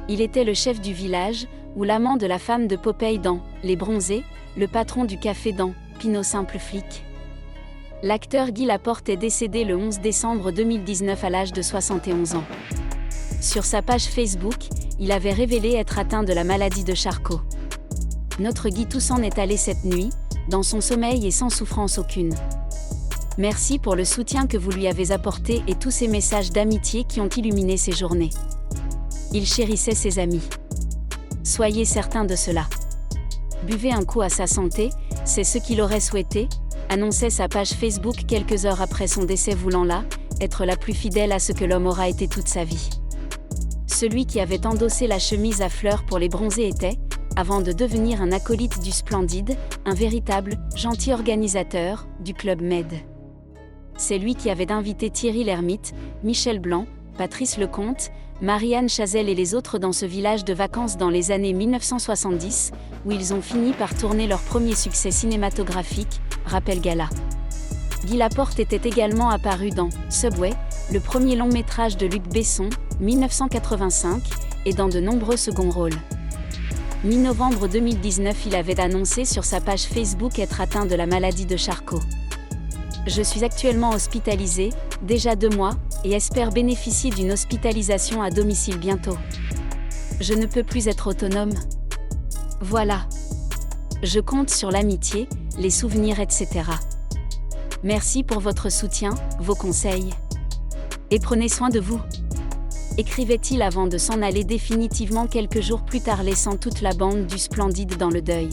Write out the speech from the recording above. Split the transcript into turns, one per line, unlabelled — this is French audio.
Il était le chef du village, ou l'amant de la femme de Popeye dans Les Bronzés, le patron du café dans Pinot Simple Flic. L'acteur Guy Laporte est décédé le 11 décembre 2019 à l'âge de 71 ans. Sur sa page Facebook, il avait révélé être atteint de la maladie de Charcot. Notre Guy tout s'en est allé cette nuit, dans son sommeil et sans souffrance aucune. Merci pour le soutien que vous lui avez apporté et tous ces messages d'amitié qui ont illuminé ses journées. Il chérissait ses amis. Soyez certains de cela. Buvez un coup à sa santé, c'est ce qu'il aurait souhaité, annonçait sa page Facebook quelques heures après son décès, voulant là, être la plus fidèle à ce que l'homme aura été toute sa vie. Celui qui avait endossé la chemise à fleurs pour Les Bronzés était, avant de devenir un acolyte du Splendide, un véritable, gentil organisateur, du Club Med. C'est lui qui avait invité Thierry Lhermitte, Michel Blanc, Patrice Lecomte, Marianne Chazelle et les autres dans ce village de vacances dans les années 1970, où ils ont fini par tourner leur premier succès cinématographique, Rappel Gala. Guy Laporte était également apparu dans Subway, le premier long métrage de Luc Besson, 1985, et dans de nombreux seconds rôles. Mi-novembre 2019, il avait annoncé sur sa page Facebook être atteint de la maladie de Charcot. Je suis actuellement hospitalisé, déjà 2 mois, et espère bénéficier d'une hospitalisation à domicile bientôt. Je ne peux plus être autonome. Voilà. Je compte sur l'amitié, les souvenirs, etc. Merci pour votre soutien, vos conseils. Et prenez soin de vous. Écrivait-il avant de s'en aller définitivement quelques jours plus tard, laissant toute la bande du Splendide dans le deuil.